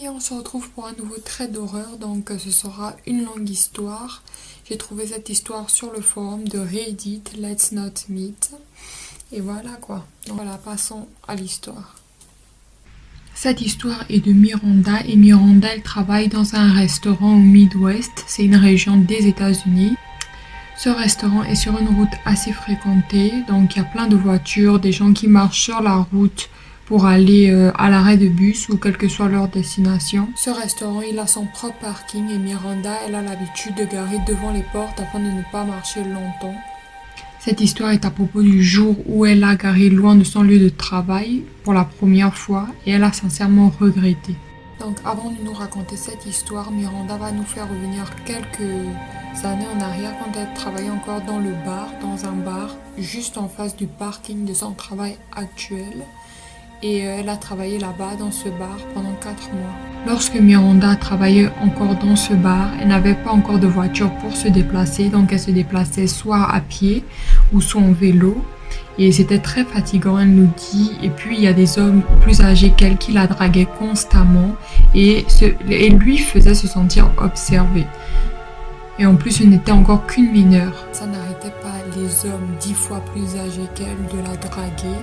amis, on se retrouve pour un nouveau trait d'horreur, donc ce sera une longue histoire. J'ai trouvé cette histoire sur le forum de Reddit, Let's Not Meet. Et voilà quoi. Donc voilà, passons à l'histoire. Cette histoire est de Miranda et Miranda elle travaille dans un restaurant au Midwest, c'est une région des États-Unis. Ce restaurant est sur une route assez fréquentée, donc il y a plein de voitures, des gens qui marchent sur la route pour aller à l'arrêt de bus ou quelle que soit leur destination. Ce restaurant, il a son propre parking et Miranda, elle a l'habitude de garer devant les portes afin de ne pas marcher longtemps. Cette histoire est à propos du jour où elle a garé loin de son lieu de travail pour la première fois et elle a sincèrement regretté. Donc avant de nous raconter cette histoire, Miranda va nous faire revenir quelques années en arrière quand elle travaillait encore dans un bar juste en face du parking de son travail actuel. Et elle a travaillé là-bas dans ce bar pendant 4 mois. Lorsque Miranda travaillait encore dans ce bar, elle n'avait pas encore de voiture pour se déplacer, donc elle se déplaçait soit à pied ou soit en vélo. Et c'était très fatigant, elle nous dit. Et puis il y a des hommes plus âgés qu'elle qui la draguaient constamment et lui faisait se sentir observée. Et en plus, ce n'était encore qu'une mineure. Ça n'arrêtait pas les hommes 10 fois plus âgés qu'elle de la draguer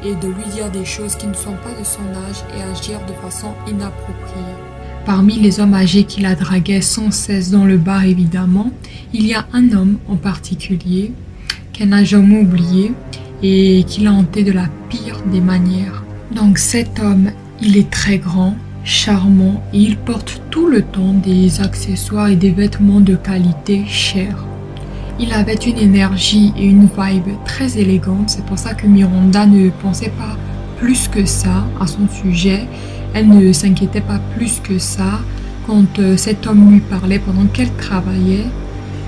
et de lui dire des choses qui ne sont pas de son âge et agir de façon inappropriée. Parmi les hommes âgés qui la draguaient sans cesse dans le bar évidemment, il y a un homme en particulier qu'elle n'a jamais oublié et qui l'a hanté de la pire des manières. Donc cet homme, il est très grand, charmant et il porte tout le temps des accessoires et des vêtements de qualité chers. Il avait une énergie et une vibe très élégantes, c'est pour ça que Miranda ne pensait pas plus que ça à son sujet, elle ne s'inquiétait pas plus que ça quand cet homme lui parlait pendant qu'elle travaillait.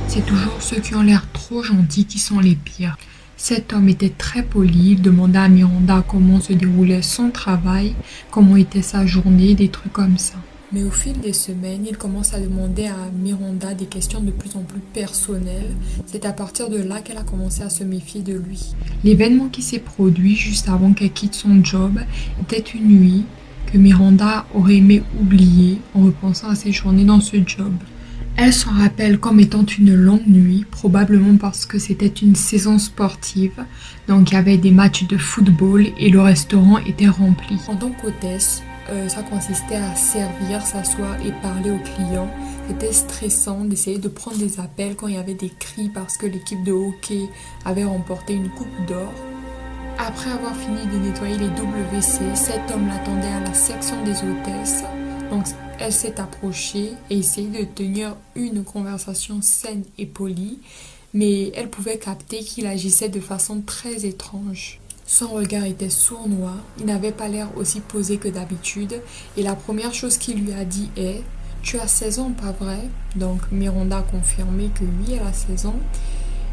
C'est toujours ceux qui ont l'air trop gentils qui sont les pires. Cet homme était très poli, il demanda à Miranda comment se déroulait son travail, comment était sa journée, des trucs comme ça. Mais au fil des semaines, il commence à demander à Miranda des questions de plus en plus personnelles. C'est à partir de là qu'elle a commencé à se méfier de lui. L'événement qui s'est produit juste avant qu'elle quitte son job était une nuit que Miranda aurait aimé oublier en repensant à ses journées dans ce job. Elle s'en rappelle comme étant une longue nuit, probablement parce que c'était une saison sportive, donc il y avait des matchs de football et le restaurant était rempli. En tant qu'hôtesse, ça consistait à servir, s'asseoir et parler aux clients. C'était stressant d'essayer de prendre des appels quand il y avait des cris parce que l'équipe de hockey avait remporté une coupe d'or. Après avoir fini de nettoyer les WC, cet homme l'attendait à la section des hôtesses. Donc elle s'est approchée et essayé de tenir une conversation saine et polie, mais elle pouvait capter qu'il agissait de façon très étrange. Son regard était sournois, il n'avait pas l'air aussi posé que d'habitude, et la première chose qu'il lui a dit est « Tu as 16 ans, pas vrai ?» Donc Miranda a confirmé que oui, elle a 16 ans,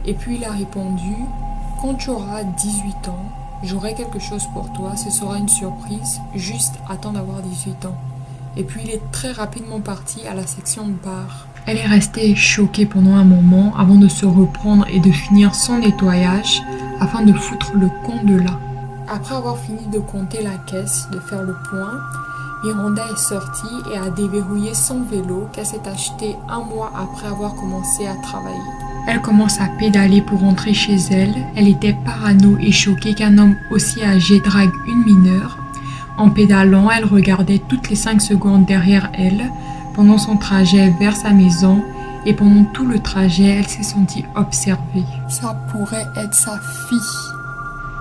et puis il a répondu « Quand tu auras 18 ans, j'aurai quelque chose pour toi, ce sera une surprise, juste attends d'avoir 18 ans. » Et puis il est très rapidement parti à la section de bar. Elle est restée choquée pendant un moment avant de se reprendre et de finir son nettoyage afin de foutre le camp de là. Après avoir fini de compter la caisse, de faire le point, Miranda est sortie et a déverrouillé son vélo qu'elle s'est acheté 1 mois après avoir commencé à travailler. Elle commence à pédaler pour rentrer chez elle. Elle était parano et choquée qu'un homme aussi âgé drague une mineure. En pédalant, elle regardait toutes les 5 secondes derrière elle pendant son trajet vers sa maison et pendant tout le trajet, elle s'est sentie observée. Ça pourrait être sa fille.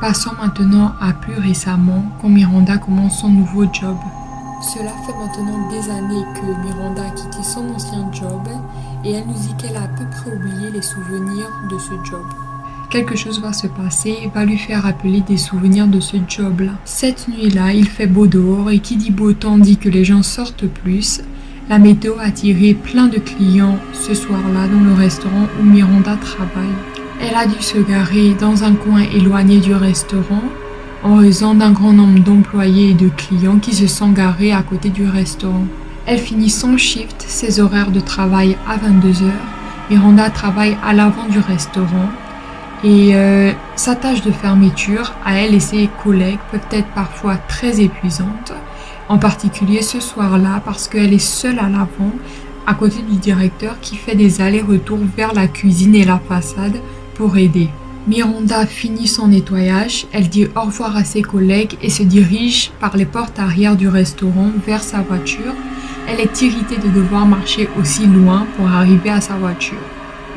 Passons maintenant à plus récemment, quand Miranda commence son nouveau job. Cela fait maintenant des années que Miranda a quitté son ancien job et elle nous dit qu'elle a à peu près oublié les souvenirs de ce job. Quelque chose va se passer et va lui faire rappeler des souvenirs de ce job-là. Cette nuit-là, il fait beau dehors et qui dit beau temps dit que les gens sortent plus. La météo a attiré plein de clients ce soir-là dans le restaurant où Miranda travaille. Elle a dû se garer dans un coin éloigné du restaurant en raison d'un grand nombre d'employés et de clients qui se sont garés à côté du restaurant. Elle finit son shift, ses horaires de travail à 22h. Miranda travaille à l'avant du restaurant. Et sa tâche de fermeture à elle et ses collègues peut être parfois très épuisante. En particulier ce soir-là parce qu'elle est seule à l'avant, à côté du directeur qui fait des allers-retours vers la cuisine et la façade pour aider. Miranda finit son nettoyage, elle dit au revoir à ses collègues et se dirige par les portes arrière du restaurant vers sa voiture. Elle est irritée de devoir marcher aussi loin pour arriver à sa voiture.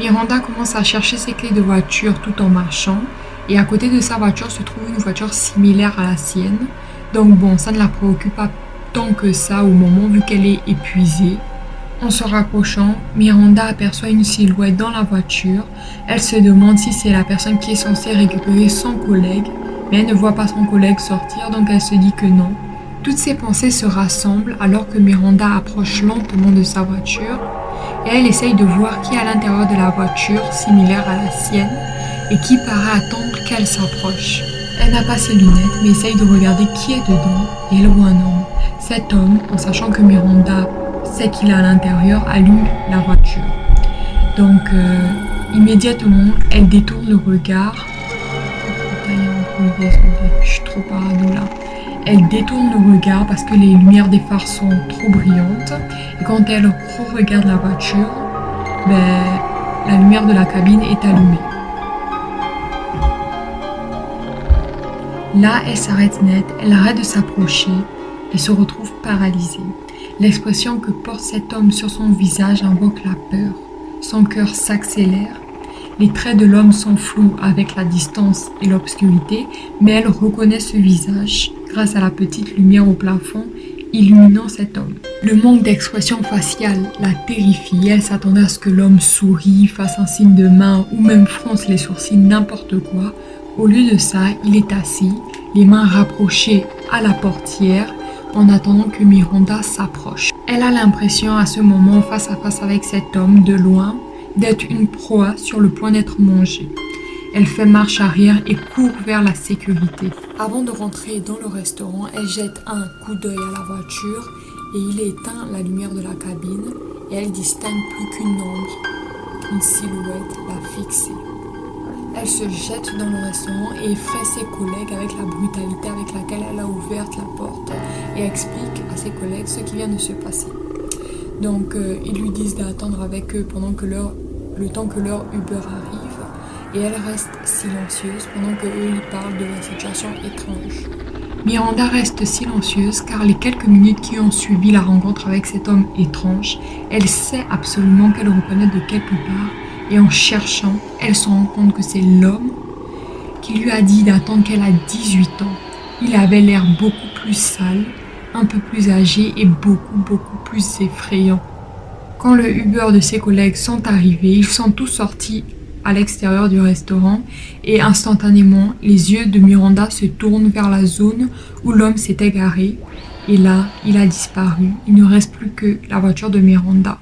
Miranda commence à chercher ses clés de voiture tout en marchant et à côté de sa voiture se trouve une voiture similaire à la sienne. Donc bon, ça ne la préoccupe pas tant que ça au moment vu qu'elle est épuisée. En se rapprochant, Miranda aperçoit une silhouette dans la voiture. Elle se demande si c'est la personne qui est censée récupérer son collègue, mais elle ne voit pas son collègue sortir, donc elle se dit que non. Toutes ses pensées se rassemblent alors que Miranda approche lentement de sa voiture et elle essaye de voir qui est à l'intérieur de la voiture, similaire à la sienne, et qui paraît attendre qu'elle s'approche. Elle n'a pas ses lunettes, mais essaye de regarder qui est dedans et elle voit un homme. Cet homme, en sachant que Miranda sait qu'il est à l'intérieur, allume la voiture. Donc, immédiatement, elle détourne le regard. Je suis trop parano là. Elle détourne le regard parce que les lumières des phares sont trop brillantes. Et quand elle re-regarde la voiture, la lumière de la cabine est allumée. Là, elle s'arrête net, elle arrête de s'approcher et se retrouve paralysée. L'expression que porte cet homme sur son visage invoque la peur. Son cœur s'accélère. Les traits de l'homme sont flous avec la distance et l'obscurité, mais elle reconnaît ce visage grâce à la petite lumière au plafond illuminant cet homme. Le manque d'expression faciale la terrifie. Elle s'attendait à ce que l'homme sourie, fasse un signe de main ou même fronce les sourcils, n'importe quoi. Au lieu de ça, il est assis, les mains rapprochées à la portière, en attendant que Miranda s'approche. Elle a l'impression à ce moment, face à face avec cet homme de loin, d'être une proie sur le point d'être mangée. Elle fait marche arrière et court vers la sécurité. Avant de rentrer dans le restaurant, elle jette un coup d'œil à la voiture et il éteint la lumière de la cabine et elle distingue plus qu'une ombre, une silhouette la fixer. Elle se jette dans le restaurant et effraie ses collègues avec la brutalité avec laquelle elle a ouvert la porte et explique à ses collègues ce qui vient de se passer. Donc ils lui disent d'attendre avec eux pendant que le temps que leur Uber arrive et elle reste silencieuse pendant que eux ils parlent de la situation étrange. Miranda reste silencieuse car les quelques minutes qui ont suivi la rencontre avec cet homme étrange, elle sait absolument qu'elle le reconnaît de quelque part. Et en cherchant, elle se rend compte que c'est l'homme qui lui a dit d'attendre qu'elle a 18 ans. Il avait l'air beaucoup plus sale, un peu plus âgé et beaucoup plus effrayant. Quand le Uber de ses collègues sont arrivés, ils sont tous sortis à l'extérieur du restaurant et instantanément, les yeux de Miranda se tournent vers la zone où l'homme s'était garé. Et là, il a disparu. Il ne reste plus que la voiture de Miranda.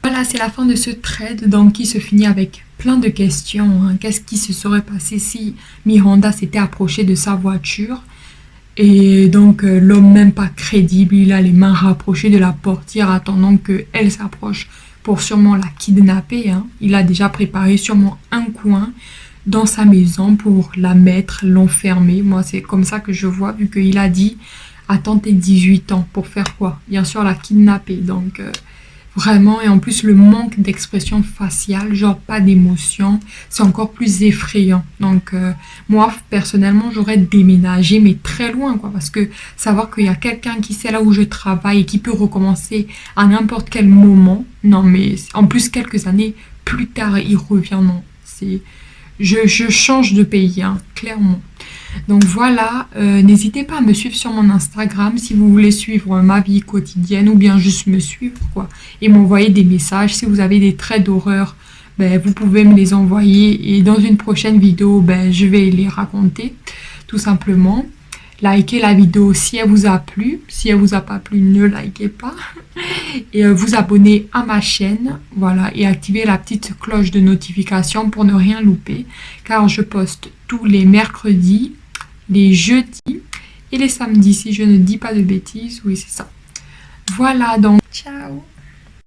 Voilà, c'est la fin de ce thread donc, qui se finit avec plein de questions. Qu'est-ce qui se serait passé si Miranda s'était approchée de sa voiture? Et donc l'homme même pas crédible, il a les mains rapprochées de la portière attendant qu'elle s'approche pour sûrement la kidnapper. Il a déjà préparé sûrement un coin dans sa maison pour la mettre, l'enfermer. Moi c'est comme ça que je vois vu qu'il a dit attends tes 18 ans pour faire quoi? Bien sûr la kidnapper donc... Vraiment, et en plus le manque d'expression faciale, genre pas d'émotion, c'est encore plus effrayant. Donc moi personnellement j'aurais déménagé mais très loin quoi, parce que savoir qu'il y a quelqu'un qui sait là où je travaille et qui peut recommencer à n'importe quel moment, non mais en plus quelques années plus tard il revient, non, c'est... Je change de pays, clairement. Donc voilà, n'hésitez pas à me suivre sur mon Instagram si vous voulez suivre ma vie quotidienne ou bien juste me suivre quoi et m'envoyer des messages. Si vous avez des traits d'horreur, vous pouvez me les envoyer et dans une prochaine vidéo, je vais les raconter tout simplement. Likez la vidéo si elle vous a plu. Si elle vous a pas plu, ne likez pas. Et vous abonnez à ma chaîne. Voilà. Et activez la petite cloche de notification pour ne rien louper. Car je poste tous les mercredis, les jeudis et les samedis. Si je ne dis pas de bêtises. Oui, c'est ça. Voilà donc. Ciao.